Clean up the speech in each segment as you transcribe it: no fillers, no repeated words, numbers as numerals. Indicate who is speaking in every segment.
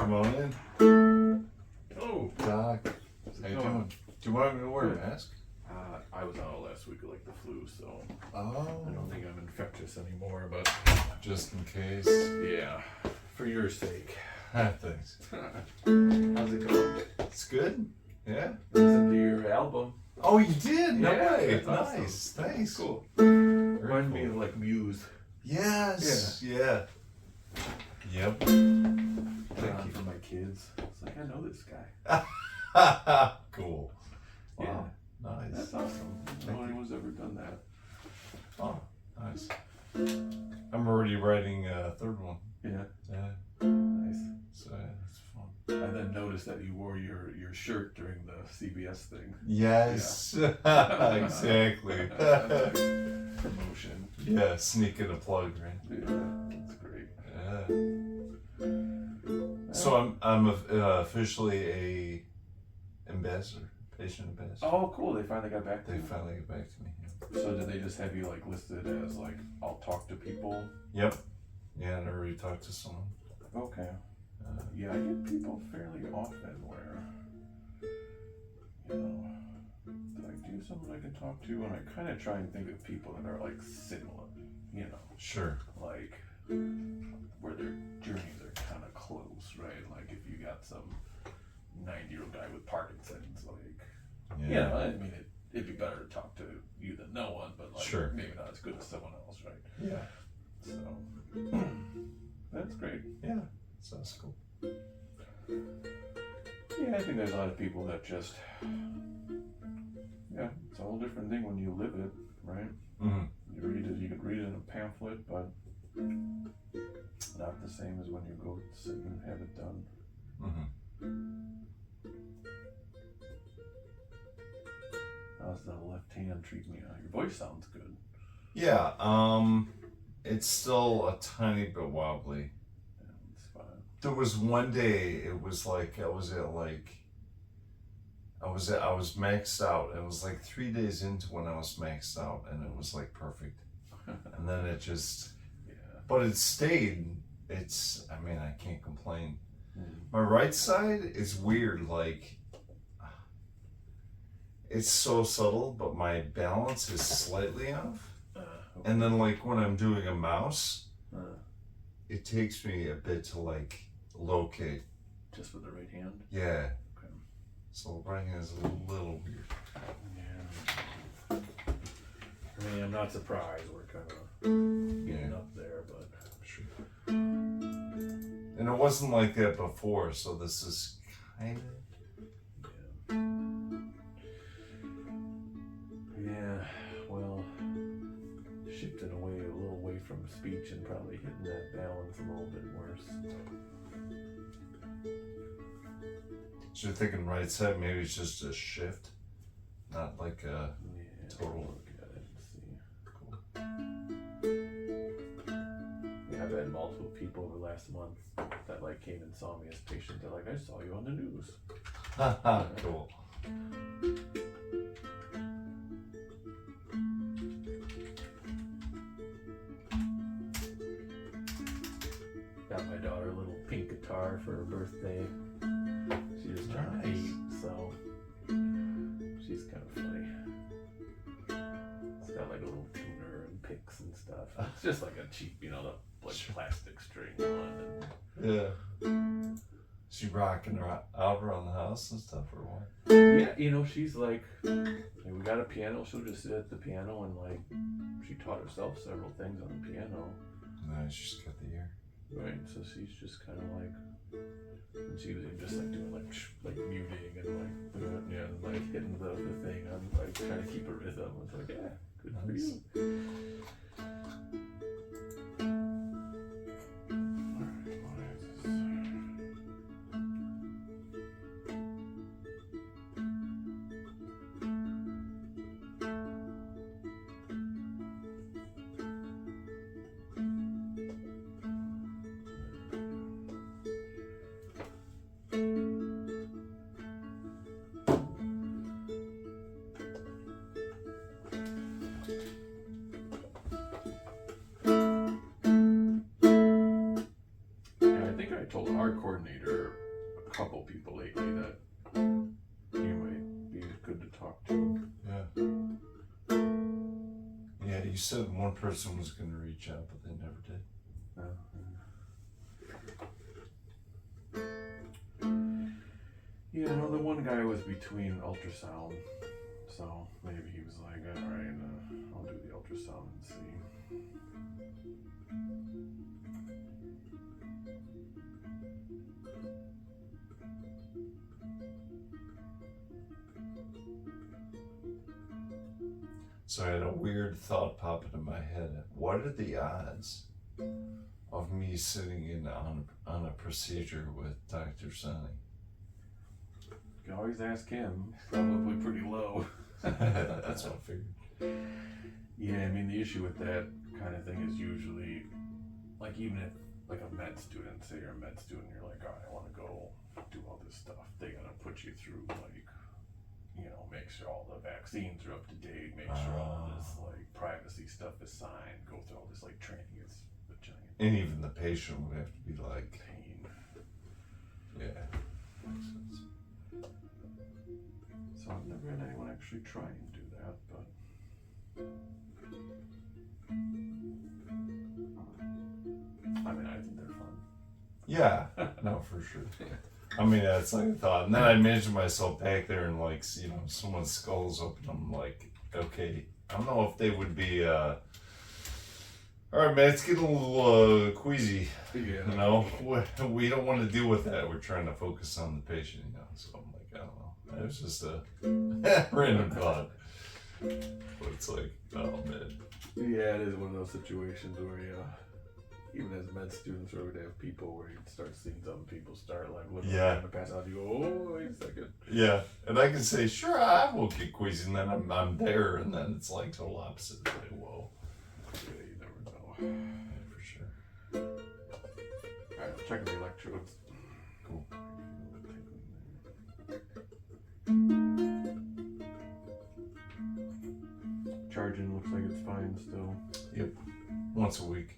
Speaker 1: Come on in.
Speaker 2: Oh,
Speaker 1: Doc. How you doing? Do you want me to wear a mask?
Speaker 2: I was out last week with like the flu, so
Speaker 1: Oh.
Speaker 2: I don't think I'm infectious anymore, but
Speaker 1: Just in case.
Speaker 2: yeah, for your sake.
Speaker 1: Thanks.
Speaker 2: How's it going?
Speaker 1: It's good. Yeah.
Speaker 2: Listen to your album.
Speaker 1: Oh, you did? No
Speaker 2: Yeah,
Speaker 1: way.
Speaker 2: that's awesome.
Speaker 1: Nice. Thanks.
Speaker 2: Cool.
Speaker 1: Very
Speaker 2: Reminds me
Speaker 1: cool.
Speaker 2: of like Muse.
Speaker 1: Yes. Yeah. Yep.
Speaker 2: Thank you for my kids. It's like I know this guy.
Speaker 1: Cool. Wow.
Speaker 2: Yeah.
Speaker 1: Nice.
Speaker 2: That's awesome. I don't know anyone's ever done that.
Speaker 1: Oh, nice. I'm already writing a third one.
Speaker 2: Yeah.
Speaker 1: Yeah.
Speaker 2: Nice.
Speaker 1: So yeah, it's fun.
Speaker 2: I then noticed that you wore your shirt during the CBS thing.
Speaker 1: Yes. Exactly.
Speaker 2: Promotion.
Speaker 1: Yeah, sneaking a plug, right?
Speaker 2: Yeah, that's great.
Speaker 1: Yeah. So I'm officially a ambassador, patient ambassador.
Speaker 2: Oh, cool. They finally got back to
Speaker 1: They
Speaker 2: you.
Speaker 1: finally get back to me.
Speaker 2: So did they just have you like listed as like, I'll talk to people?
Speaker 1: Yep. Yeah, I already talked to someone.
Speaker 2: Okay. Yeah, I get people fairly often where, you know, like, do you someone I can talk to? And I kind of try and think of people that are like similar, you know,
Speaker 1: Sure.
Speaker 2: like where their journeys are kind of close, right? Like if you got some 90-year-old guy with Parkinson's, like,
Speaker 1: Yeah.
Speaker 2: you know, I mean, it'd be better to talk to you than no one, but like,
Speaker 1: Sure.
Speaker 2: maybe not as good as someone else, right?
Speaker 1: Yeah.
Speaker 2: So, that's great.
Speaker 1: Yeah. Sounds cool.
Speaker 2: Yeah, I think there's a lot of people that just, yeah, it's a whole different thing when you live it, right?
Speaker 1: Mm-hmm.
Speaker 2: You read it, you could read it in a pamphlet, but not the same as when you go sit and have it done.
Speaker 1: Mm-hmm.
Speaker 2: How's the left hand treating you? Your voice sounds good.
Speaker 1: Yeah. It's still a tiny bit wobbly.
Speaker 2: Yeah, it's fine.
Speaker 1: There was one day it was like I was maxed out. It was like 3 days into when I was maxed out, and it was like perfect. And then it just,
Speaker 2: Yeah.
Speaker 1: but it stayed. I mean, I can't complain.
Speaker 2: Mm.
Speaker 1: My right side is weird. Like, it's so subtle, but my balance is slightly off.
Speaker 2: Okay.
Speaker 1: And then like when I'm doing a mouse,
Speaker 2: Uh,
Speaker 1: it takes me a bit to like locate.
Speaker 2: just with the right hand?
Speaker 1: Yeah.
Speaker 2: Okay.
Speaker 1: So right hand is a little weird.
Speaker 2: Yeah. I mean, I'm not surprised. We're kind of getting
Speaker 1: Yeah.
Speaker 2: up there, but
Speaker 1: Sure. And it wasn't like that before, so this is kind of.
Speaker 2: yeah, well, shifting a little away from speech and probably hitting that balance a little bit worse.
Speaker 1: So you're thinking right side, maybe it's just a shift, not like a
Speaker 2: Yeah,
Speaker 1: total.
Speaker 2: look at it and see.
Speaker 1: Cool.
Speaker 2: Yeah, I've had multiple people over the last month that like came and saw me as patient. They're like, I saw you on the news.
Speaker 1: Haha, cool.
Speaker 2: Got my daughter a little pink guitar for her birthday. She just turned
Speaker 1: Nice.
Speaker 2: 8, so she's kind of funny. It's got like a little tuner and picks and stuff. It's just like a cheap, you know, the like
Speaker 1: Sure.
Speaker 2: plastic string one.
Speaker 1: Yeah. She rocking her out around the house and stuff, or what?
Speaker 2: And yeah, you know, she's like, hey, we got a piano. She'll just sit at the piano and like, she taught herself several things on the piano.
Speaker 1: No, she's got the ear.
Speaker 2: Right, so she's just kind of like, and she was even just like doing like muting and like, yeah, and like hitting the thing on like trying to keep a rhythm. It's like, yeah, good for
Speaker 1: Nice.
Speaker 2: you. Alright, what is this? our coordinator a couple people lately that you might be good to talk to.
Speaker 1: Yeah. Yeah, you said one person was going to reach out, but they never did.
Speaker 2: Yeah, I know the one guy was between ultrasound, so maybe he was like, alright, I'll do the ultrasound and see.
Speaker 1: So I had a weird thought pop into my head. What are the odds of me sitting in on a procedure with Dr. Sani?
Speaker 2: You can always ask him. Probably pretty low.
Speaker 1: That's what I figured.
Speaker 2: Yeah, I mean, the issue with that kind of thing is usually, like, even if, like, a med student, say you're a med student, you're like, all right, I want to go do all this stuff. They got to put you through, like, you know, make sure all the vaccines are up to date, make sure all this, like, privacy stuff is signed, go through all this, like, training. It's a giant
Speaker 1: And even the patient would have to be like,
Speaker 2: pain.
Speaker 1: yeah, makes sense.
Speaker 2: So I've never had anyone actually try and do that, but I mean, I think they're fun.
Speaker 1: Yeah, no, for sure. I mean, that's like a thought. And then I imagine myself back there and, like, you know, someone's skull's open. I'm like, okay, I don't know if they would be, all right, man, it's getting a little queasy.
Speaker 2: Yeah.
Speaker 1: You know, we don't want to deal with that. We're trying to focus on the patient, you know. So I'm like, I don't know. It was just a random thought. But it's like, oh, man.
Speaker 2: Yeah, it is one of those situations where even as med students, where we'd have people where you'd start seeing some people start like looking to pass out. You go, oh, wait a second.
Speaker 1: Yeah, and I can say, sure, I will get queasy, and then I'm there, and then it's like total opposite. It's like, whoa.
Speaker 2: Yeah, you never know.
Speaker 1: Yeah, for sure.
Speaker 2: Alright, I'm checking the electrodes.
Speaker 1: Cool.
Speaker 2: Charging looks like it's fine still.
Speaker 1: Yep. Once a week.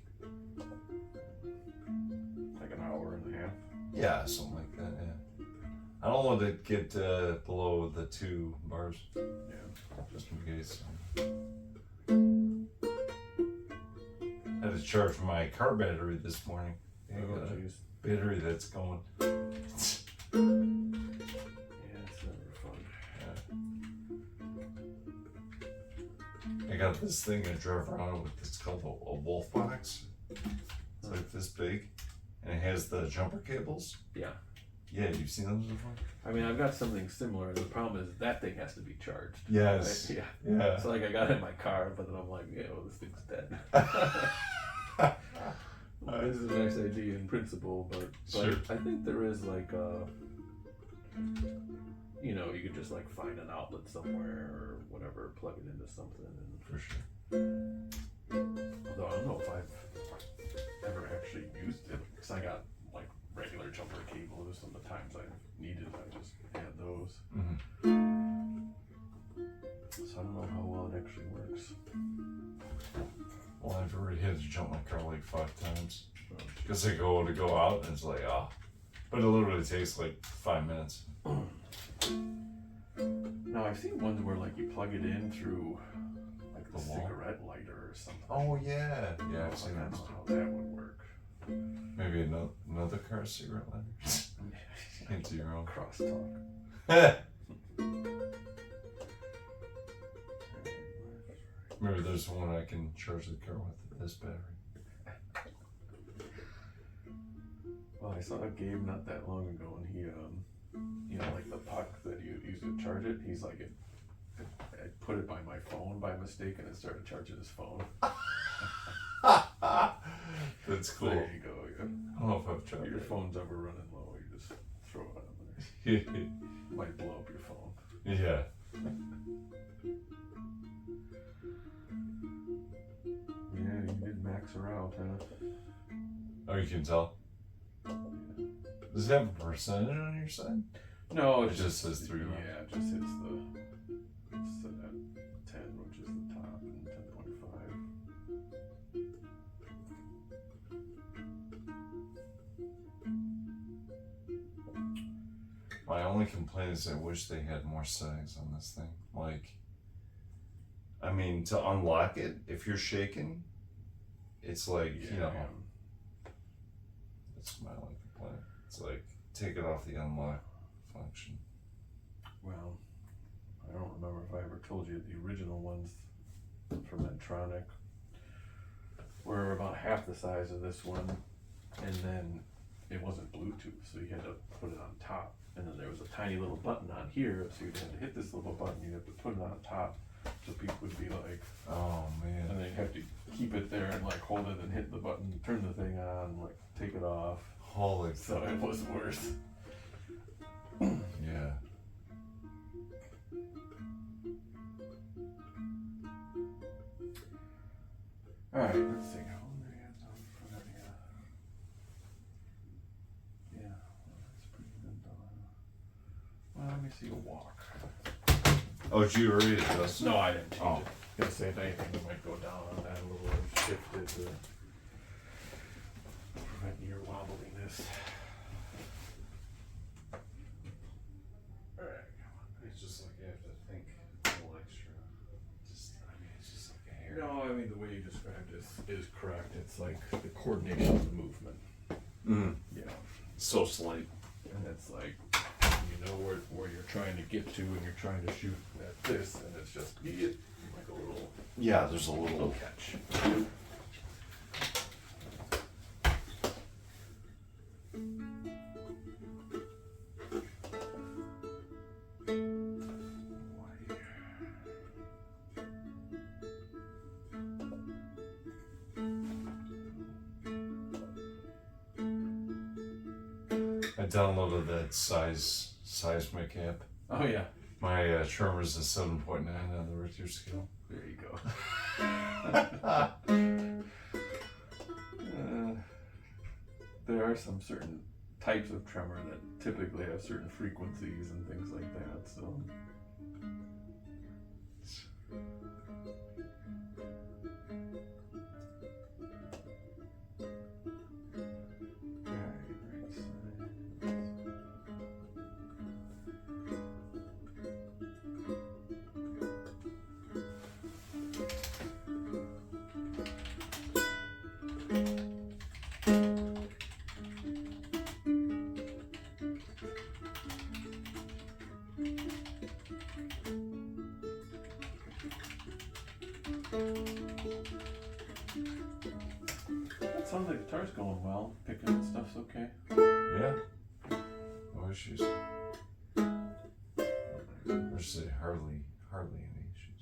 Speaker 2: Like an hour and a half.
Speaker 1: Yeah, something like that, yeah. I don't want to get below the 2 bars.
Speaker 2: Yeah.
Speaker 1: Just in case. I had to charge my car battery this morning.
Speaker 2: Oh, jeez.
Speaker 1: Battery that's going.
Speaker 2: Yeah, it's never fun.
Speaker 1: I got this thing I drive around with. It's called a wolf box. It's like this big, and it has the jumper cables.
Speaker 2: Yeah.
Speaker 1: Yeah, you've seen those before?
Speaker 2: I mean, I've got something similar. The problem is that thing has to be charged.
Speaker 1: Yes.
Speaker 2: Right? Yeah.
Speaker 1: Yeah.
Speaker 2: So, like, I got it in my car, but then I'm like, yeah, well, this thing's dead. This is a nice idea in principle, but
Speaker 1: Sure.
Speaker 2: I think there is, like, you know, you could just, like, find an outlet somewhere or whatever, plug it into something. And
Speaker 1: For sure.
Speaker 2: although I don't know if I've ever actually used it, because I got, like, regular jumper cables, and the times I've needed, I just had those.
Speaker 1: Mm-hmm.
Speaker 2: So I don't know how well it actually works.
Speaker 1: Well, I've already had to jump my car like 5 times.
Speaker 2: Oh,
Speaker 1: Because I go to go out and it's like, But it literally takes like 5 minutes.
Speaker 2: Now I've seen ones where like you plug it in through like the
Speaker 1: The wall?
Speaker 2: cigarette lighter or something.
Speaker 1: Oh, yeah. Yeah, I've
Speaker 2: Like,
Speaker 1: seen
Speaker 2: I don't
Speaker 1: that.
Speaker 2: know how that would work.
Speaker 1: Maybe another car cigarette lighter. Into your own.
Speaker 2: Crosstalk.
Speaker 1: Maybe there's one I can charge the car with this battery.
Speaker 2: Well, I saw Gabe not that long ago, and he, you know, like the puck that you use to charge it, he's like, I put it by my phone by mistake, and it started charging his phone.
Speaker 1: That's cool.
Speaker 2: There you go. Yeah.
Speaker 1: I don't know if I've tried
Speaker 2: Your
Speaker 1: that.
Speaker 2: phone's ever running low, you just throw it on there. Might blow up your phone.
Speaker 1: Yeah.
Speaker 2: Yeah, you did max her out, huh?
Speaker 1: Oh, you can tell. Does it have a percentage on your side?
Speaker 2: No,
Speaker 1: It just says 3 rounds.
Speaker 2: Yeah, it just hits it's at 10, which is the top, and 10.5.
Speaker 1: My only complaint is I wish they had more settings on this thing. Like, I mean, to unlock it, if you're shaking, it's like, you know, that's my only complaint. It's like, take it off the unlock function.
Speaker 2: Well, I don't remember if I ever told you the original ones from Medtronic were about half the size of this one, and then it wasn't Bluetooth, so you had to put it on top. And then there was a tiny little button on here, so you'd have to hit this little button, you'd have to put it on top, so people would be like,
Speaker 1: Oh, man.
Speaker 2: and then you'd have to keep it there and like hold it and hit the button, turn the thing on, like take it off.
Speaker 1: Holy
Speaker 2: So it was worse.
Speaker 1: Yeah.
Speaker 2: Alright, let's see. How long do we have for that? Yeah, well, that's pretty good though. Well, let me see a walk.
Speaker 1: Oh, did you already adjust it?
Speaker 2: No, I didn't change
Speaker 1: Oh.
Speaker 2: it. Gonna say if anything, we might go down on that a little and shift it to prevent your wobbliness. Alright, come on.
Speaker 1: It's just like you have to think a little extra. It's just like a hair.
Speaker 2: No, I mean, the way you described this is correct. It's like the coordination of the movement. You know,
Speaker 1: So slight.
Speaker 2: and it's like, you know where you're trying to get to and you're trying to shoot at this, and it's just, you get like a little
Speaker 1: Yeah, there's a little.
Speaker 2: catch.
Speaker 1: I downloaded that seismic app.
Speaker 2: Oh yeah,
Speaker 1: My tremor's a 7.9 on the Richter scale.
Speaker 2: there you go. There are some certain types of tremor that typically have certain frequencies and things like that, so. Alright, right side. That sounds like the guitar's going well. Picking and stuff's okay.
Speaker 1: Yeah. No issues. Or say hardly any issues.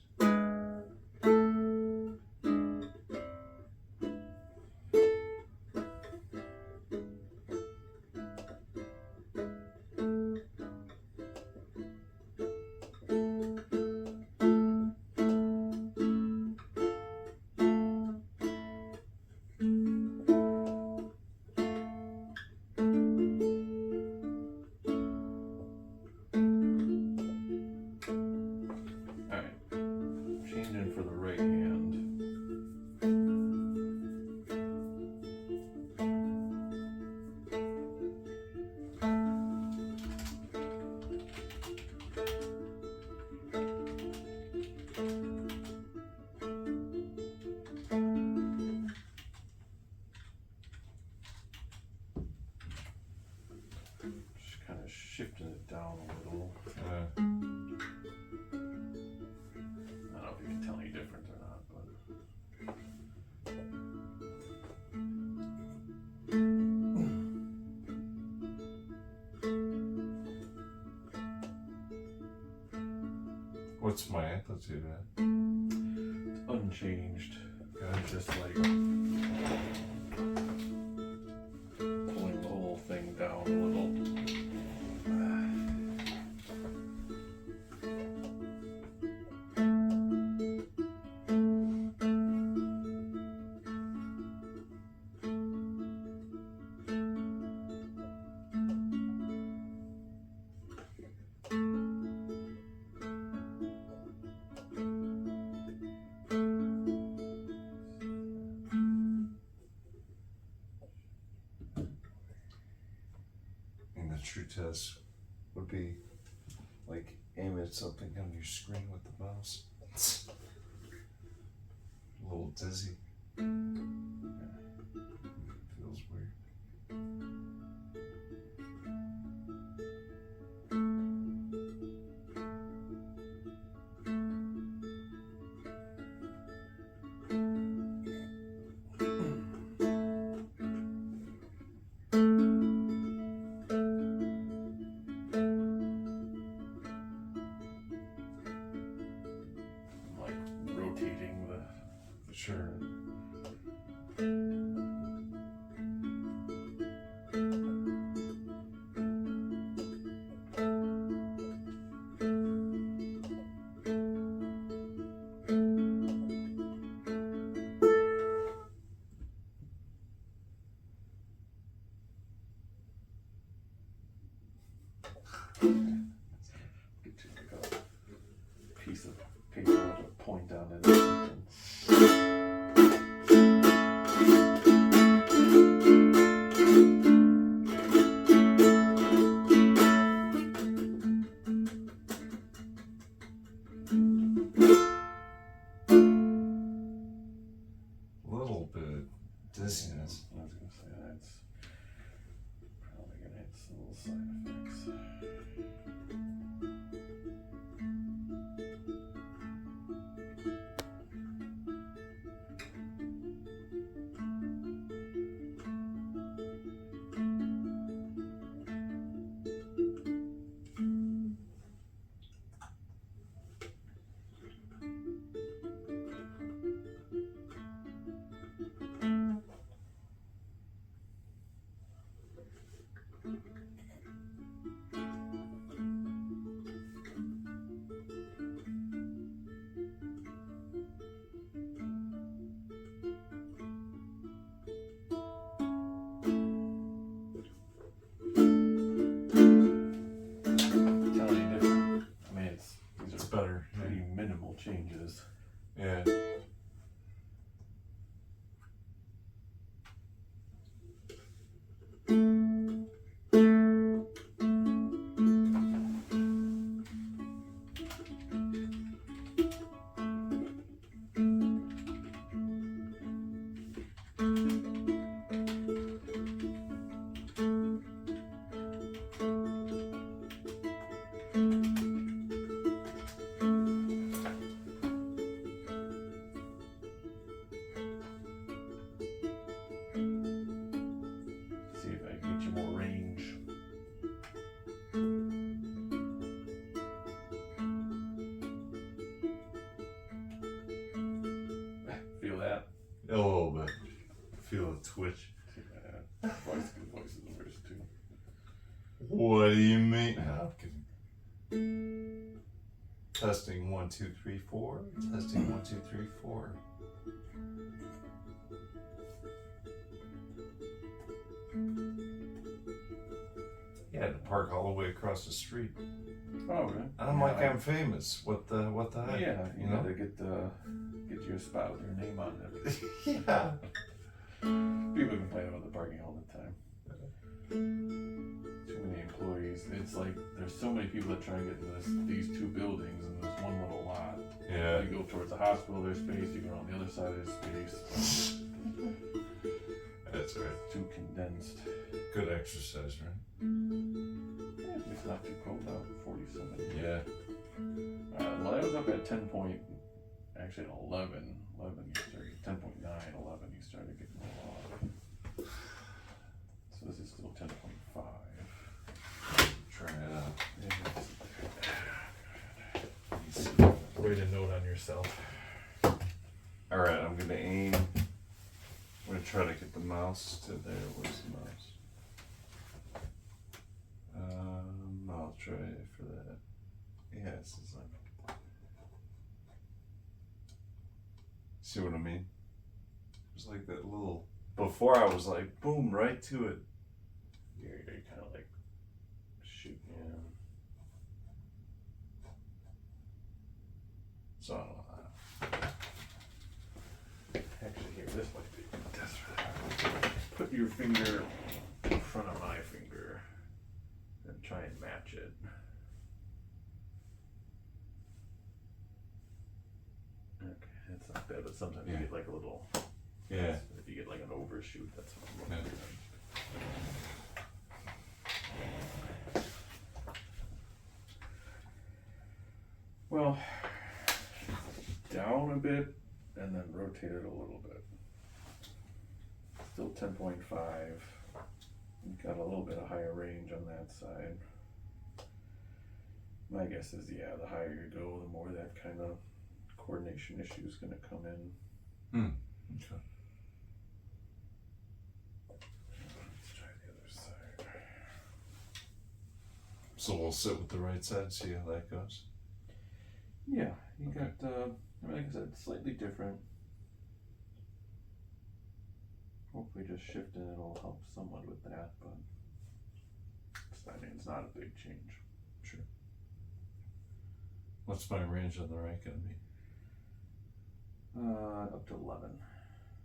Speaker 2: Alright. Changing for the right hand. Just kind of shifting it down a little. I don't know if you can tell any difference or not, but.
Speaker 1: What's my amplitude at?
Speaker 2: It's unchanged. It's just like pulling the whole thing down a little.
Speaker 1: In the true test, would be like aim at something on your screen with the mouse. A little dizzy. Feels weird.
Speaker 2: Like rotating the.
Speaker 1: Sure.
Speaker 2: Get you like a piece of paper with a point on it or something.
Speaker 1: A little bit dizziness.
Speaker 2: I was gonna say that's probably gonna hit some little side effects. Totally different. I mean, these
Speaker 1: It's
Speaker 2: are
Speaker 1: better.
Speaker 2: pretty minimal changes.
Speaker 1: Yeah.
Speaker 2: See if I can get you more range. Feel that?
Speaker 1: A little bit. Feel a twitch.
Speaker 2: Voice is the worst too.
Speaker 1: What do you mean? No, I'm kidding. Testing 1, 2, 3, 4. Testing 1, 2, 3, 4. You had to park all the way across the street.
Speaker 2: Oh, really?
Speaker 1: I'm like, I'm famous. What the heck?
Speaker 2: Yeah, you
Speaker 1: You know?
Speaker 2: gotta get your spot with your name on it.
Speaker 1: Yeah.
Speaker 2: People complain about the parking all the time. Too many employees. It's like there's so many people that try and get in these two buildings in this one little lot.
Speaker 1: Yeah.
Speaker 2: You go towards the hospital, there's space. You go on the other side, there's space.
Speaker 1: That's right.
Speaker 2: Too condensed.
Speaker 1: Good exercise, right?
Speaker 2: Yeah, it's not too cold out. 47.
Speaker 1: Yeah.
Speaker 2: Well, that was up at 10 point. Actually, at 11. 11 you started. 10.9. 11 you started getting a lot. So this is still 10.5.
Speaker 1: Try it out.
Speaker 2: Write a note on yourself.
Speaker 1: Alright, I'm gonna aim. I'm gonna try to get the mouse to there. Where's the mouse? I'll try it for that. Yeah, this is like. See what I mean? It's like that little. Before I was like, boom, right to it.
Speaker 2: You're kind of like shooting.
Speaker 1: So I don't know.
Speaker 2: Actually, here, this might be a test for that. Put your finger in front of my finger and try and match it. Okay, that's not bad, but sometimes you
Speaker 1: Yeah.
Speaker 2: get like a little,
Speaker 1: Yeah.
Speaker 2: if you get like an overshoot, that's what I'm looking at. Well, down a bit and then rotate it a little bit. Still 10.5. You've got a little bit of higher range on that side. My guess is, yeah, the higher you go, the more that kind of coordination issue is going to come in.
Speaker 1: Okay.
Speaker 2: Let's try the other side.
Speaker 1: So we'll sit with the right side, see how that goes.
Speaker 2: Yeah, you
Speaker 1: Okay.
Speaker 2: got, like I said, slightly different. Hopefully just shifting it'll help somewhat with that, but it's not a big change.
Speaker 1: Sure. What's my range on the right gonna be?
Speaker 2: Up to 11.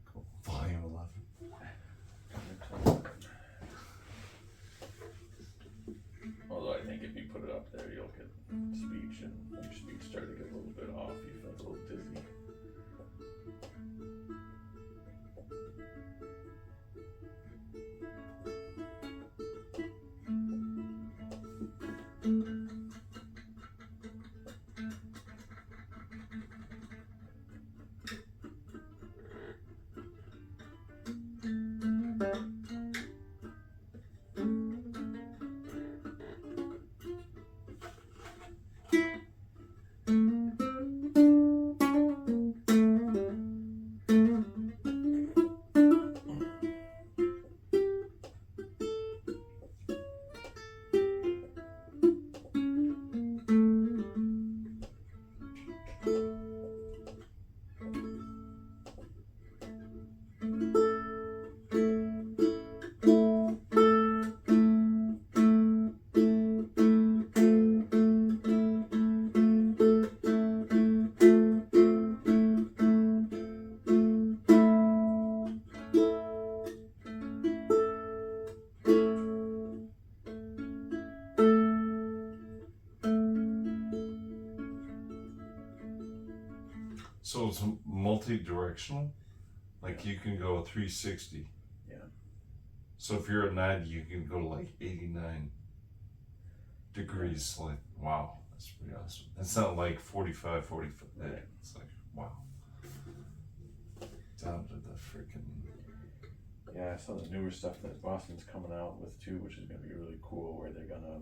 Speaker 1: Cool. Volume 11.
Speaker 2: Up to 11. Although I think if you put it up there, you'll get speech, and your speech started to get a little bit off. You felt a little dizzy.
Speaker 1: So it's multi-directional? Like you can go 360.
Speaker 2: Yeah.
Speaker 1: So if you're at 90, you can go like 89 degrees. Like, wow, that's pretty awesome. It's not like 45, 45.
Speaker 2: Right.
Speaker 1: It's like, wow. Down to the freaking.
Speaker 2: Yeah, some of the newer stuff that Boston's coming out with too, which is going to be really cool, where they're gonna,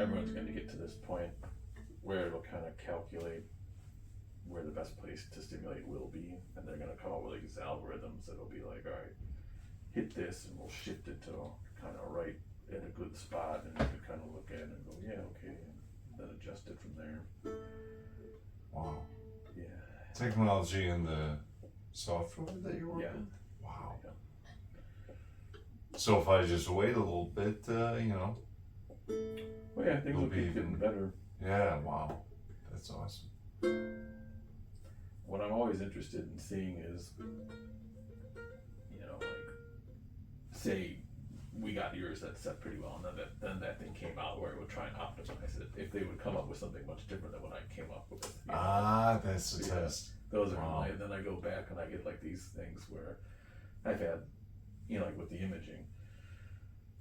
Speaker 2: everyone's going to get to this point where it'll kind of calculate where the best place to stimulate will be, and they're going to come up with these algorithms that'll be like, all right, hit this, and we'll shift it to kind of right at a good spot, and you can kind of look at it and go, yeah, okay, and then adjust it from there.
Speaker 1: Wow.
Speaker 2: Yeah.
Speaker 1: Technology and the software that you're working
Speaker 2: Yeah.
Speaker 1: with? Wow.
Speaker 2: Yeah.
Speaker 1: So if I just wait a little bit,
Speaker 2: Well, yeah, things
Speaker 1: It'll
Speaker 2: will
Speaker 1: be
Speaker 2: keep getting
Speaker 1: even-
Speaker 2: better.
Speaker 1: yeah, wow. That's awesome.
Speaker 2: What I'm always interested in seeing is, like, say we got yours that's set pretty well, and then that thing came out where it would try and optimize it. If they would come up with something much different than what I came up with.
Speaker 1: Ah, that's the
Speaker 2: Yeah.
Speaker 1: test.
Speaker 2: Those are
Speaker 1: Wow.
Speaker 2: and then I go back and I get like these things where I've had, like with the imaging,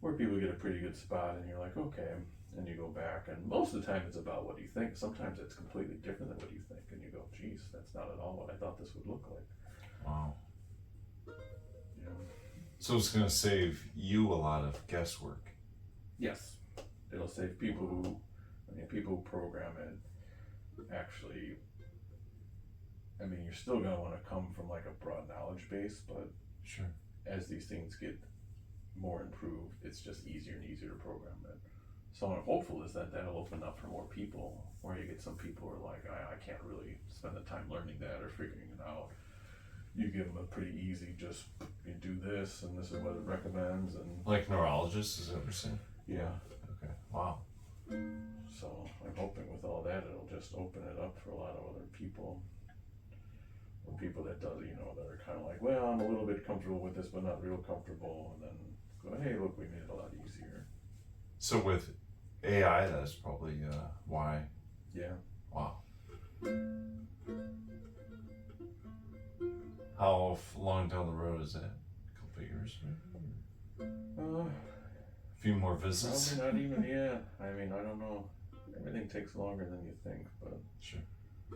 Speaker 2: where people get a pretty good spot, and you're like, okay, and you go back, and most of the time it's about what you think. Sometimes it's completely different than what you think, and you go, geez, that's not at all what I thought this would look like.
Speaker 1: Wow.
Speaker 2: Yeah.
Speaker 1: So it's going to save you a lot of guesswork.
Speaker 2: Yes, it'll save people who program it. Actually, you're still gonna want to come from like a broad knowledge base, but
Speaker 1: Sure.
Speaker 2: as these things get more improved, it's just easier and easier to program it. So what I'm hopeful is that that'll open up for more people, where you get some people who are like, I can't really spend the time learning that or figuring it out. You give them a pretty easy, just you do this, and this is what it recommends, and
Speaker 1: Like neurologists, is that what you're saying?
Speaker 2: yeah.
Speaker 1: Okay. Wow.
Speaker 2: So I'm hoping with all that, it'll just open it up for a lot of other people. Or people that that are kind of like, well, I'm a little bit comfortable with this, but not real comfortable, and then go, hey, look, we made it a lot easier.
Speaker 1: So with AI, that's probably why.
Speaker 2: Yeah.
Speaker 1: Wow. How long down the road is that? A couple of years, maybe? A few more visits?
Speaker 2: Probably not even, yeah. I mean, I don't know. Everything takes longer than you think, but
Speaker 1: Sure.
Speaker 2: I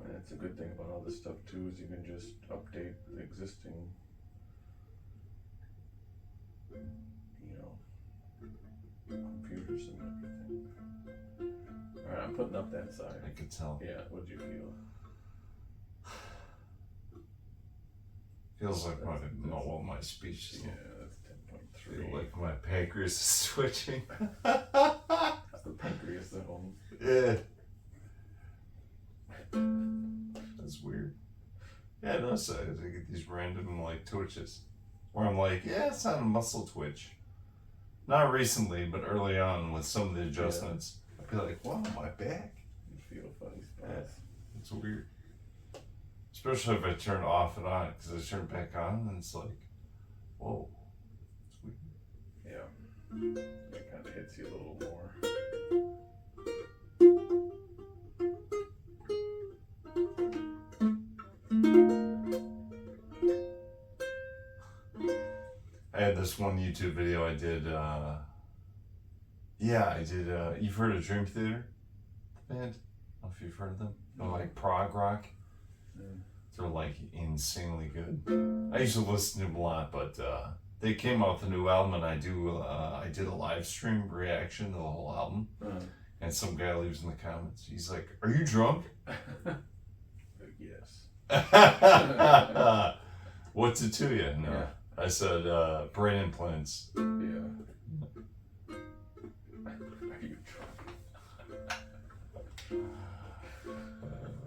Speaker 2: mean, that's a good thing about all this stuff too, is you can just update the existing, computers and everything. Alright, I'm putting up that side.
Speaker 1: I could tell.
Speaker 2: Yeah, what'd you feel?
Speaker 1: Feels like my speech is.
Speaker 2: Yeah, that's 10.3.
Speaker 1: Feel like my pancreas is switching.
Speaker 2: It's the pancreas at home.
Speaker 1: Yeah. That's weird. Yeah, no, so I get these random like twitches where I'm like, yeah, it's not a muscle twitch. Not recently, but early on with some of the adjustments, I'd be like, wow, my back.
Speaker 2: You feel funny spots.
Speaker 1: Yeah, it's weird. Especially if I turn off and on, because I turn it back on and it's like, whoa, it's weird.
Speaker 2: Yeah. It kind of hits you a little more.
Speaker 1: I had this one YouTube video I did, you've heard of Dream Theater band? I don't know if you've heard of them. They're like prog rock. They're like insanely good. I used to listen to them a lot, but they came out with a new album and I did a live stream reaction to the whole album. And some guy leaves in the comments, he's like, are you drunk?
Speaker 2: Yes.
Speaker 1: What's it to you? No.
Speaker 2: Yeah.
Speaker 1: I said, brain implants.
Speaker 2: Yeah. Are you drunk?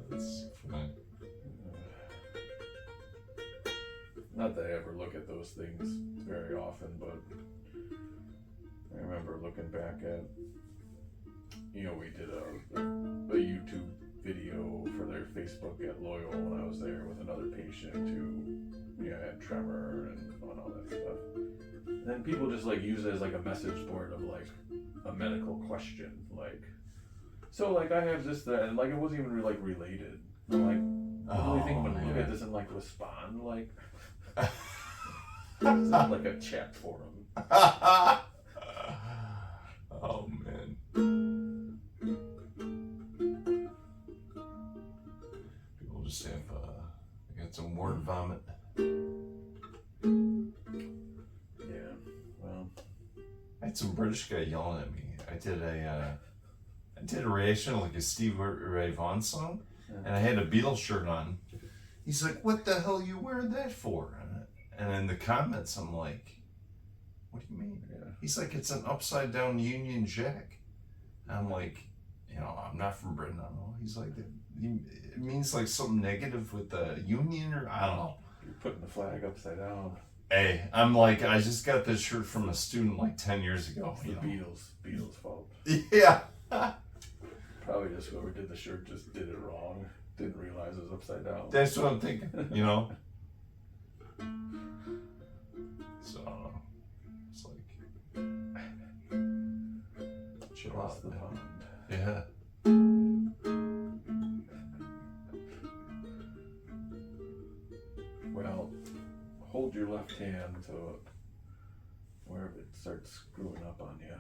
Speaker 1: That's funny.
Speaker 2: Not that I ever look at those things very often, but I remember looking back at, we did a YouTube video for their Facebook at Loyal when I was there with another patient who had tremor and all that stuff. And then people just like use it as like a message board of like a medical question, like, so like I have this, that, and like it wasn't even like related. I'm like, I really think I'm gonna look at this and like respond, like, it's not like a chat forum.
Speaker 1: Oh man. People just have I got some word vomit.
Speaker 2: Yeah, well,
Speaker 1: I had some British guy yelling at me. I did a reaction like a Stevie Ray Vaughan song, and I had a Beatles shirt on. He's like, "What the hell are you wearing that for?" And in the comments, I'm like, "What do you mean?"
Speaker 2: yeah.
Speaker 1: He's like, "It's an upside down Union Jack." And I'm like, I'm not from Britain. I don't know. He's like, it means like something negative with the Union, or I don't know.
Speaker 2: You're putting the flag upside down.
Speaker 1: Hey, I'm like, I just got this shirt from a student like 10 years ago.
Speaker 2: It's the Beatles' fault.
Speaker 1: Yeah.
Speaker 2: Probably just whoever did the shirt just did it wrong. Didn't realize it was upside down.
Speaker 1: That's what I'm thinking, So, I don't know. It's like, chill
Speaker 2: Across
Speaker 1: out,
Speaker 2: the
Speaker 1: man.
Speaker 2: pond.
Speaker 1: Yeah.
Speaker 2: Well, hold your left hand to wherever it starts screwing up on you.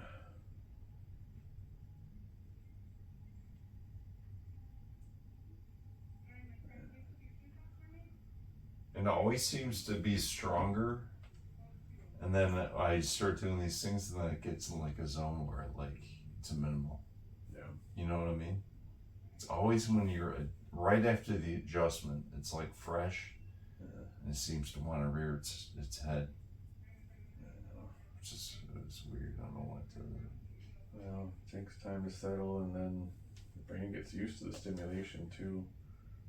Speaker 1: And it always seems to be stronger. And then I start doing these things, and then it gets in like a zone where it's a minimal.
Speaker 2: Yeah.
Speaker 1: You know what I mean? It's always when you're right after the adjustment, it's like fresh, and it seems to want to rear its head. It's weird. I don't know what to.
Speaker 2: Well, it takes time to settle, and then the brain gets used to the stimulation too.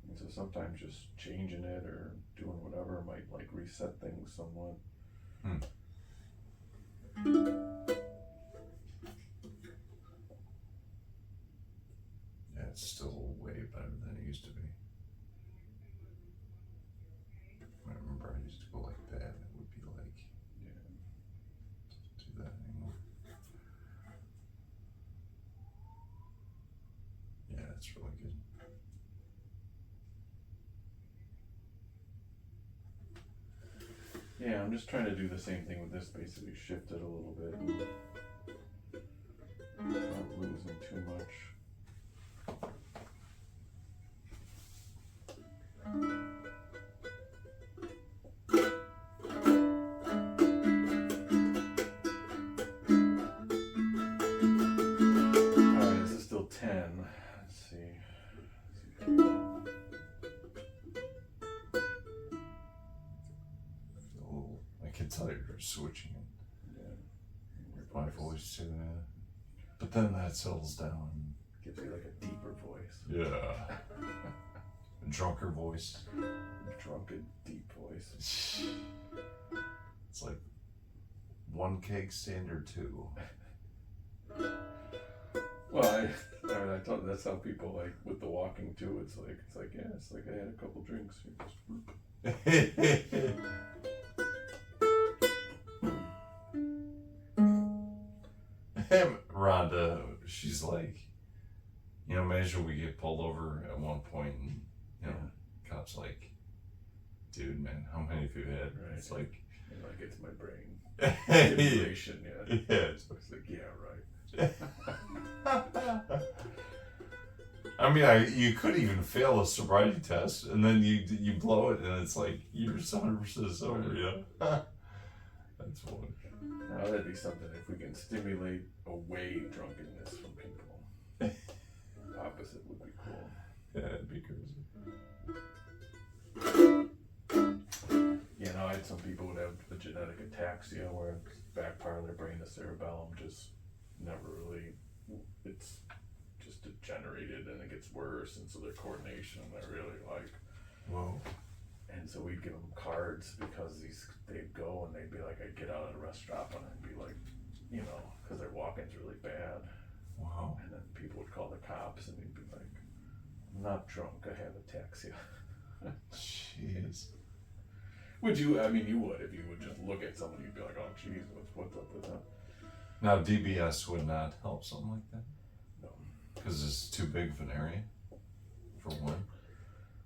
Speaker 2: And so sometimes just changing it or doing whatever might like reset things somewhat.
Speaker 1: Yeah, it's still way better than it used to be. I remember I used to go like that. It would be like,
Speaker 2: Yeah.
Speaker 1: do that anymore. That's really good.
Speaker 2: Yeah, I'm just trying to do the same thing with this, basically shift it a little bit and not losing too much. Alright, this is still 10. Let's see.
Speaker 1: Oh, I can tell you're switching it.
Speaker 2: Yeah.
Speaker 1: My voice too, yeah. But then that settles down.
Speaker 2: Gives you like a deeper voice.
Speaker 1: Yeah. A drunker voice.
Speaker 2: Drunken, deep voice.
Speaker 1: It's like one keg stand or two.
Speaker 2: Well, I thought that's how people like with the walking too. It's like yeah, it's like I had a couple drinks. You just
Speaker 1: Rhonda, she's like, you know, imagine we get pulled over at one point and, you know, cops like, dude, man, how many have you had?
Speaker 2: Right.
Speaker 1: It's like,
Speaker 2: and like it's my brain stimulation. Yeah.
Speaker 1: yeah.
Speaker 2: It's like yeah, right.
Speaker 1: I mean, you could even fail a sobriety test, and then you blow it, and it's like you're 100% sober. Yeah, that's funny.
Speaker 2: Now that'd be something if we can stimulate away drunkenness from people. Opposite would be cool.
Speaker 1: Yeah, it'd be crazy.
Speaker 2: Yeah, no, I had some people would have a genetic ataxia where back part of their brain, the cerebellum, just never really, it's just degenerated and it gets worse, and so their coordination they're really like,
Speaker 1: Whoa.
Speaker 2: and so we'd give them cards because they'd go and they'd be like, I'd get out at a rest stop and I'd be like, you know, because their walking's really bad.
Speaker 1: Wow.
Speaker 2: And then people would call the cops and he'd be like, I'm not drunk, I have ataxia.
Speaker 1: Jeez.
Speaker 2: Would you, I mean, you would, if you would just look at someone, you'd be like, oh, geez, what's up with that?
Speaker 1: Now, DBS would not help something like that?
Speaker 2: No.
Speaker 1: Because it's too big of an area, for one.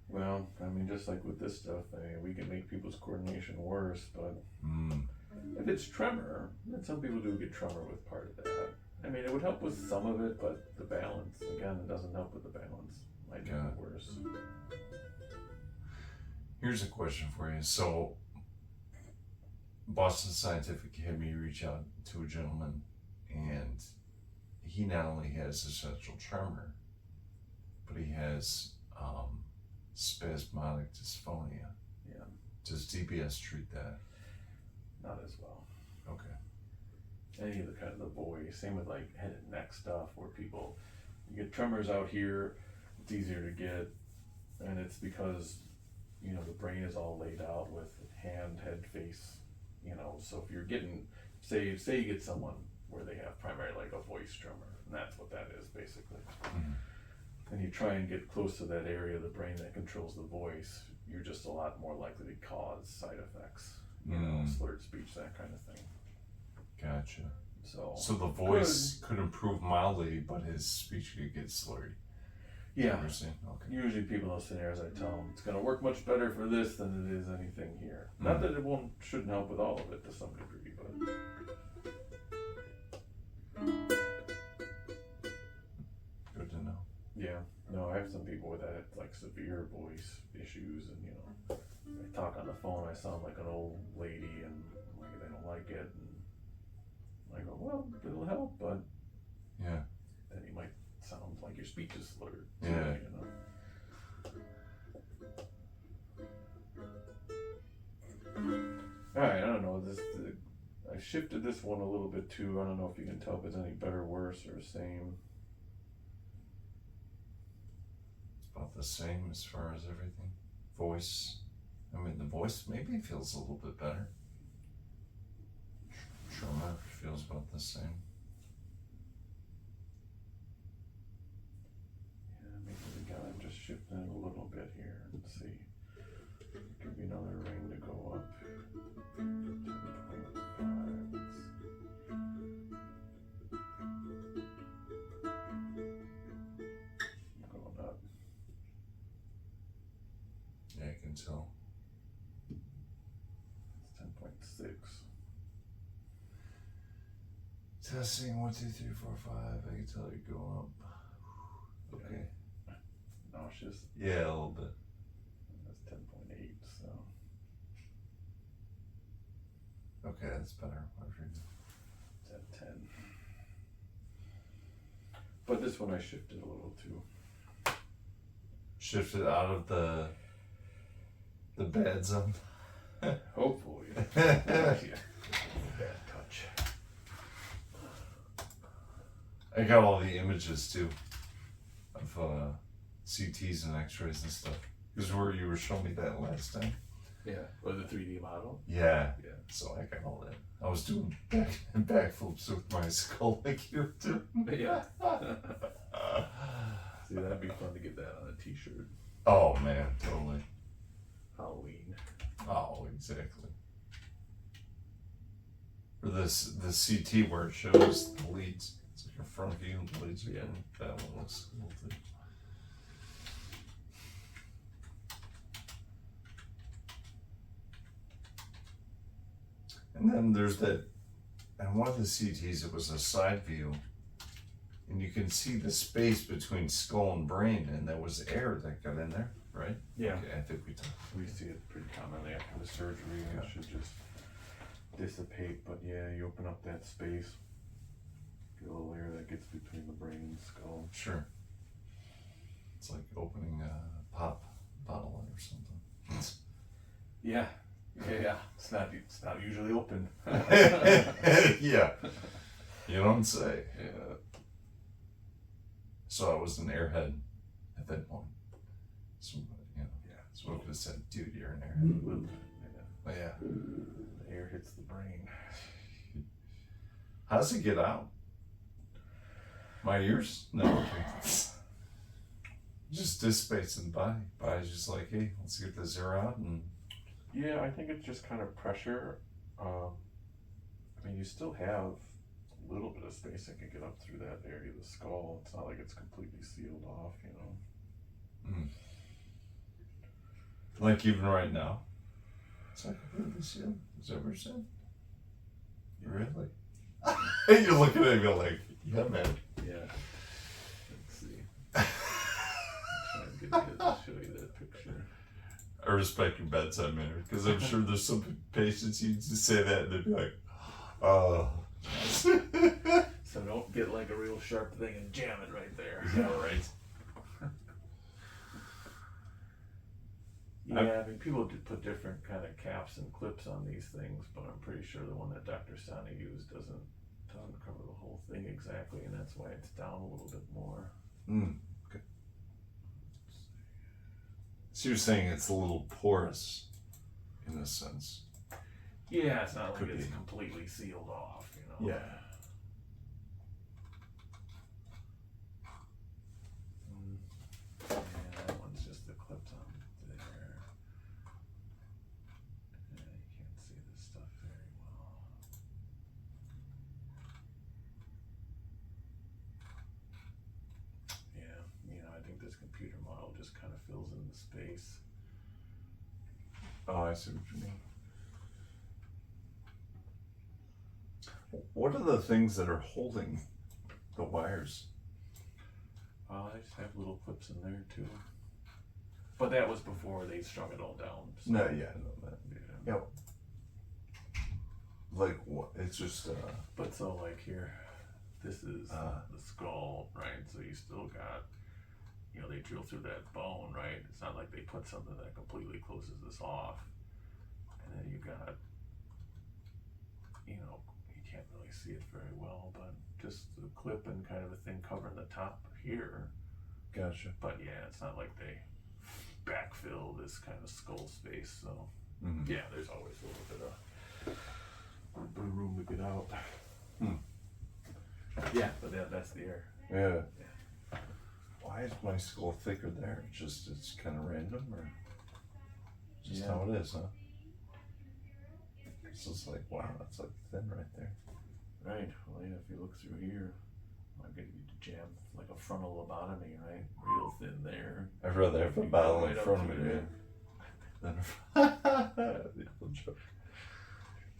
Speaker 2: Well, I mean, just like with this stuff, I mean, we can make people's coordination worse, but if it's tremor, then some people do get tremor with part of that. I mean, it would help with some of it, but the balance, again, it doesn't help with the balance. Might make it worse.
Speaker 1: Here's a question for you. So, Boston Scientific had me reach out to a gentleman, and he not only has essential tremor, but he has spasmodic dysphonia.
Speaker 2: Yeah.
Speaker 1: Does DBS treat that?
Speaker 2: Not as well.
Speaker 1: Okay.
Speaker 2: Any of the kind of the voice, same with like head and neck stuff where people, you get tremors out here, it's easier to get, and it's because, you know, the brain is all laid out with hand, head, face, you know, so if you're getting, say you get someone where they have primarily like a voice tremor, and that's what that is basically.
Speaker 1: Mm-hmm.
Speaker 2: And you try and get close to that area of the brain that controls the voice, you're just a lot more likely to cause side effects, you know, slurred speech, that kind of thing.
Speaker 1: Gotcha.
Speaker 2: So
Speaker 1: the voice could improve mildly, but his speech could get slurred.
Speaker 2: Yeah.
Speaker 1: Okay.
Speaker 2: Usually people in those scenarios, I tell them it's going to work much better for this than it is anything here. Not that it shouldn't help with all of it to some degree, but
Speaker 1: Good to know.
Speaker 2: yeah. No, I have some people with that like severe voice issues, and you know, I talk on the phone, I sound like an old lady, and like they don't like it, and I go, well, it'll help, but
Speaker 1: Yeah.
Speaker 2: then you might sound like your speech is slurred.
Speaker 1: Yeah.
Speaker 2: You know. Alright, I don't know. I shifted this one a little bit too. I don't know if you can tell if it's any better, worse, or same.
Speaker 1: It's about the same as far as everything. Voice. I mean, the voice maybe feels a little bit better. Tremor feels about the same.
Speaker 2: Yeah, maybe again, I'm just shifting it a little bit here and see. Give me another ring to go up. 10.5. Go
Speaker 1: Testing 1, 2, 3, 4, 5. I can tell you go up. Okay.
Speaker 2: Nauseous.
Speaker 1: Yeah, a little bit.
Speaker 2: That's 10.8. So.
Speaker 1: Okay, that's better.
Speaker 2: It's at 10. But this one I shifted a little too.
Speaker 1: Shifted out of the bad zone.
Speaker 2: Hopefully. Yeah. Bad touch.
Speaker 1: I got all the images too of CTs and X-rays and stuff. Because you were showing me that last time.
Speaker 2: Yeah. Or the 3D model.
Speaker 1: Yeah.
Speaker 2: Yeah.
Speaker 1: So I got all that. I was doing backflips with my skull like you do.
Speaker 2: Yeah. See, that'd be fun to get that on a t-shirt.
Speaker 1: Oh man, totally.
Speaker 2: Halloween.
Speaker 1: Oh, exactly. Or the CT where it shows the leads. It's like in front of you and the leads are coming. That one looks cool too. And then there's that, and one of the CTs, it was a side view, and you can see the space between skull and brain, and there was air that got in there, right?
Speaker 2: Yeah.
Speaker 1: Okay, I think we talked.
Speaker 2: We see it pretty commonly after the surgery, and it should just dissipate. But yeah, you open up that space, get a little air that gets between the brain and the skull.
Speaker 1: Sure. It's like opening a pop bottle or something.
Speaker 2: Yeah. Yeah. It's not usually open.
Speaker 1: Yeah. You don't say.
Speaker 2: Yeah.
Speaker 1: So I was an airhead at that point. So,
Speaker 2: Yeah.
Speaker 1: someone could have said, dude, you're an airhead.
Speaker 2: Yeah.
Speaker 1: But yeah.
Speaker 2: The air hits the brain.
Speaker 1: How does it get out? My ears? No. Okay. Just dissipates in the body. Body's just like, hey, let's get this air out. And
Speaker 2: Yeah, I think it's just kind of pressure. I mean, you still have a little bit of space that can get up through that area of the skull. It's not like it's completely sealed off, you know.
Speaker 1: like even right now. It's like completely sealed. Is that what you're saying? Really? You're looking at me like, yeah, man.
Speaker 2: Yeah. Let's see. I'm trying to show you that picture.
Speaker 1: I respect your bedside manner because I'm sure there's some patients you just say that and they'd be like, oh.
Speaker 2: So don't get like a real sharp thing and jam it right there.
Speaker 1: Yeah, right.
Speaker 2: Yeah, I mean, people do put different kind of caps and clips on these things, but I'm pretty sure the one that Dr. Sani used doesn't cover the whole thing exactly, and that's why it's down a little bit more.
Speaker 1: Okay. So you're saying it's a little porous in a sense.
Speaker 2: Yeah, it's not like
Speaker 1: Could
Speaker 2: it's
Speaker 1: be.
Speaker 2: completely sealed off, you know.
Speaker 1: Yeah.
Speaker 2: Yeah, that one's just the clips on there. Yeah, you can't see this stuff very well. Yeah, I think this computer model just kind of fills in the space.
Speaker 1: Oh, I see what you mean. What are the things that are holding the wires?
Speaker 2: I just have little clips in there too. But that was before they strung it all down. So.
Speaker 1: No, yeah, I know that.
Speaker 2: Yeah.
Speaker 1: Yeah. Like what? It's just.
Speaker 2: But so like here, this is the skull, right? So you still got, they drill through that bone, right? It's not like they put something that completely closes this off. And then you got, you can't really see it very well, but just the clip and kind of a thing covering the top here.
Speaker 1: Gotcha.
Speaker 2: But yeah, it's not like they backfill this kind of skull space. So yeah, there's always a little bit of room to get out. Yeah, but that's the air.
Speaker 1: Yeah. Why is my skull thicker there? It's kind of random, or just how it is, huh? It's just like, wow, that's like thin right there.
Speaker 2: Right. Well, yeah, if you look through here, I'll get you to jam like a frontal lobotomy, right? Real thin there.
Speaker 1: I'd rather have a
Speaker 2: You
Speaker 1: bottle
Speaker 2: go
Speaker 1: in
Speaker 2: right
Speaker 1: front
Speaker 2: up
Speaker 1: of
Speaker 2: to
Speaker 1: me,
Speaker 2: there.
Speaker 1: than the old joke.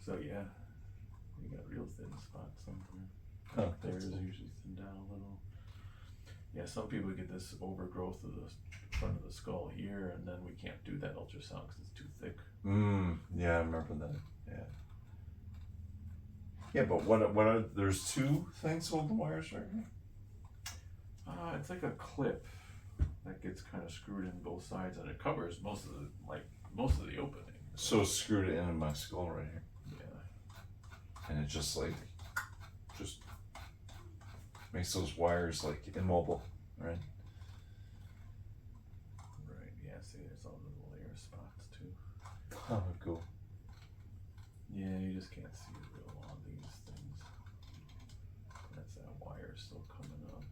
Speaker 2: So yeah, you got real thin spots somewhere. Theirs usually thin down a little. Yeah, some people get this overgrowth of the front of the skull here, and then we can't do that ultrasound because it's too thick.
Speaker 1: Yeah, I remember that. Yeah. Yeah, but what are, there's two things holding the wires right here?
Speaker 2: It's like a clip that gets kind of screwed in both sides, and it covers most of the opening.
Speaker 1: So it's screwed into my skull right here.
Speaker 2: Yeah.
Speaker 1: And it just makes those wires like immobile, right?
Speaker 2: Right, yeah, see there's all the layer spots too.
Speaker 1: Oh, cool.
Speaker 2: Yeah, you just can't see it real on these things. That's that wire still coming up.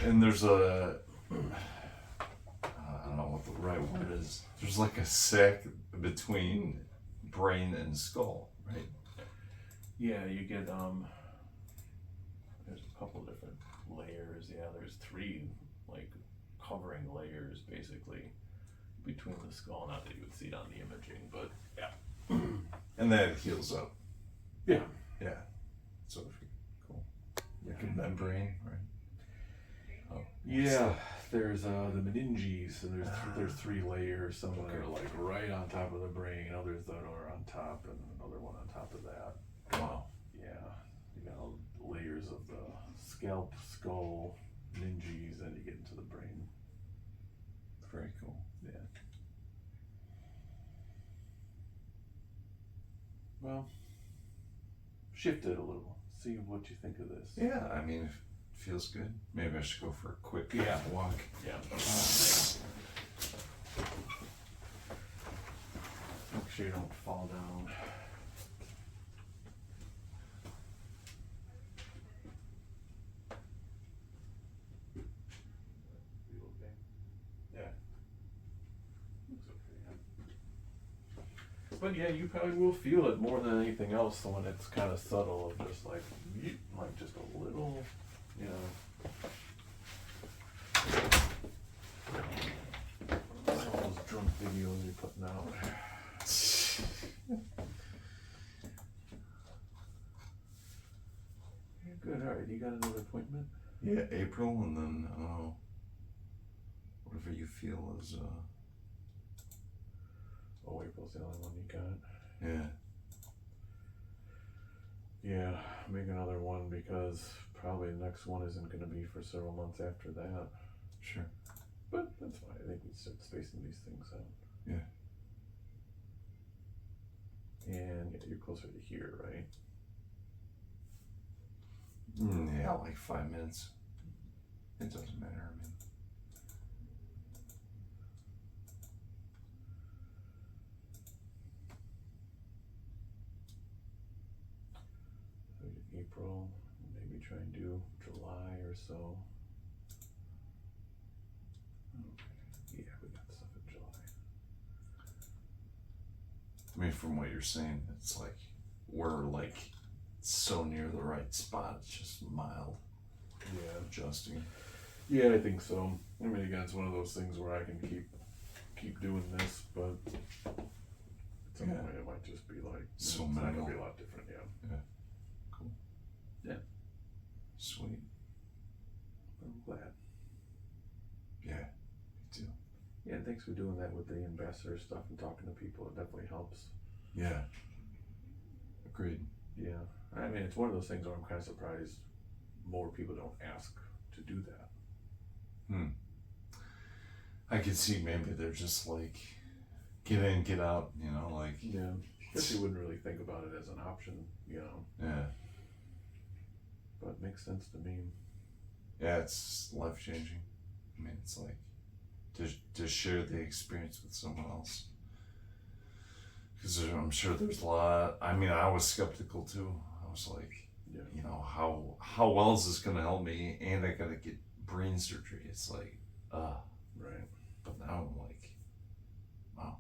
Speaker 1: And there's a, I don't know what the right word is. There's like a sac between brain and skull, right?
Speaker 2: Yeah, you get there's a couple different layers. Yeah, there's three like covering layers basically between the skull. Not that you would see it on the imaging, but yeah.
Speaker 1: And that heals up.
Speaker 2: Yeah.
Speaker 1: Yeah. So cool. Like a membrane, right? Oh.
Speaker 2: Yeah, there's the meninges, and there's three layers. Some that are like right on top of the brain, others that are on top, and another one on top of that.
Speaker 1: Wow.
Speaker 2: Yeah, you got all the layers of the scalp, skull, meninges, and you get into the brain.
Speaker 1: Very cool.
Speaker 2: Yeah. Well, shift it a little. See what you think of this.
Speaker 1: Yeah, I mean, it feels good. Maybe I should go for a quick
Speaker 2: Yeah.
Speaker 1: walk.
Speaker 2: Yeah. Make sure you don't fall down.
Speaker 1: Yeah.
Speaker 2: But yeah, you probably will feel it more than anything else when it's kind of subtle, of just like just a little, you know. All those drunk videos you're putting out. You're good. All right, you got another appointment?
Speaker 1: Yeah, April, and then whatever you feel is
Speaker 2: Oh, April's the only one you got.
Speaker 1: yeah.
Speaker 2: Yeah, make another one because probably the next one isn't going to be for several months after that.
Speaker 1: Sure.
Speaker 2: But that's fine. I think we start spacing these things out.
Speaker 1: Yeah.
Speaker 2: And yeah, you're closer to here, right?
Speaker 1: Yeah, like 5 minutes. It doesn't matter. I mean,
Speaker 2: So April, maybe try and do July or so. Yeah, we got stuff in July.
Speaker 1: I mean, from what you're saying, it's like we're like so near the right spot. It's just mild
Speaker 2: Yeah.
Speaker 1: adjusting.
Speaker 2: Yeah, I think so. I mean, again, it's one of those things where I can keep doing this, but at some
Speaker 1: Yeah.
Speaker 2: point it might just be like
Speaker 1: So
Speaker 2: it's not
Speaker 1: minimal.
Speaker 2: gonna be a lot different. Yeah.
Speaker 1: Cool.
Speaker 2: Yeah.
Speaker 1: Sweet.
Speaker 2: I'm glad.
Speaker 1: Yeah. Me too.
Speaker 2: Yeah, and thanks for doing that with the ambassador stuff and talking to people. It definitely helps.
Speaker 1: Yeah. Agreed.
Speaker 2: Yeah. I mean, it's one of those things where I'm kind of surprised more people don't ask to do that.
Speaker 1: I could see maybe they're just like get in, get out, you know, like
Speaker 2: Yeah. Guess you wouldn't really think about it as an option, you know,
Speaker 1: yeah.
Speaker 2: but it makes sense to me.
Speaker 1: Yeah, it's life changing. I mean, it's like to share the experience with someone else. Because I'm sure there's a lot. I mean, I was skeptical too. I was like,
Speaker 2: Yeah.
Speaker 1: you know, how well is this going to help me? And I got to get brain surgery. It's like,
Speaker 2: Right.
Speaker 1: but now I'm like, wow.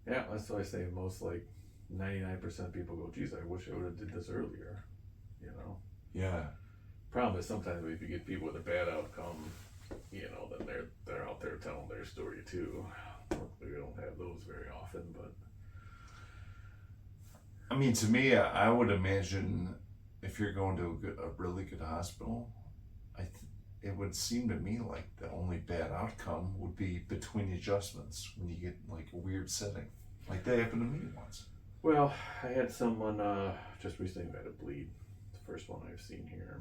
Speaker 2: Yeah, that's why I say most, like 99% of people go, geez, I wish I would have did this earlier, you know.
Speaker 1: Yeah.
Speaker 2: Problem is sometimes if you get people with a bad outcome, you know, then they're out there telling their story too. Luckily we don't have those very often, but
Speaker 1: I mean, to me, I would imagine if you're going to a really good hospital, it would seem to me like the only bad outcome would be between adjustments when you get like a weird setting. Like that happened to me once.
Speaker 2: Well, I had someone just recently who had a bleed. The first one I've seen here.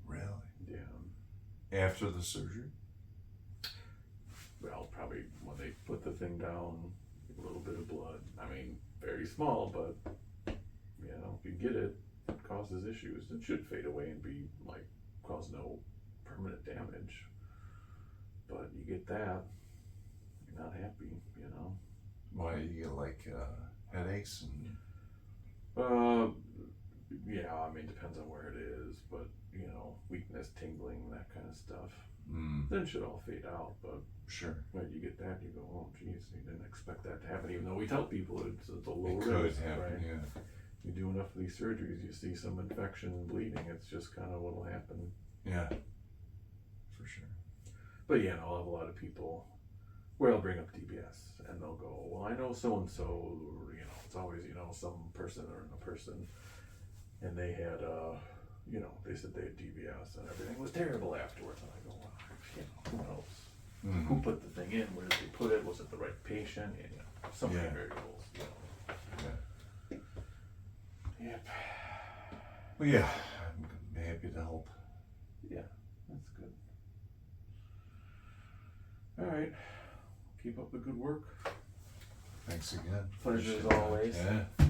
Speaker 1: Really?
Speaker 2: Yeah.
Speaker 1: After the surgery?
Speaker 2: Well, probably when they put the thing down, a little bit of blood. I mean, very small, but you know, if you get it, it causes issues. It should fade away and be like cause no permanent damage. But you get that, you're not happy, you know.
Speaker 1: Why you get like headaches and
Speaker 2: yeah, I mean, depends on where it is, but you know, weakness, tingling, that kind of stuff. Then it should all fade out, but
Speaker 1: sure.
Speaker 2: when you get that, you go, oh, geez, you didn't expect that to happen. Even though we tell people it's a low
Speaker 1: It
Speaker 2: risk,
Speaker 1: could happen,
Speaker 2: right?
Speaker 1: yeah.
Speaker 2: You do enough of these surgeries, you see some infection and bleeding. It's just kind of what'll happen.
Speaker 1: Yeah, for sure.
Speaker 2: But yeah, I'll have a lot of people where I'll bring up DBS and they'll go, well, I know so and so, or you know, it's always some person or a person, and they had you know, they said they had DBS and everything was terrible afterwards. And I go, well, you know, who knows? Who put the thing in? Where did they put it? Was it the right patient? And, you know, so many variables. You know.
Speaker 1: Yeah.
Speaker 2: Yep.
Speaker 1: Well, yeah, I'm happy to help.
Speaker 2: Yeah, that's good. All right. Keep up the good work.
Speaker 1: Thanks again.
Speaker 2: Pleasure as
Speaker 1: Appreciate it.
Speaker 2: always.
Speaker 1: Yeah.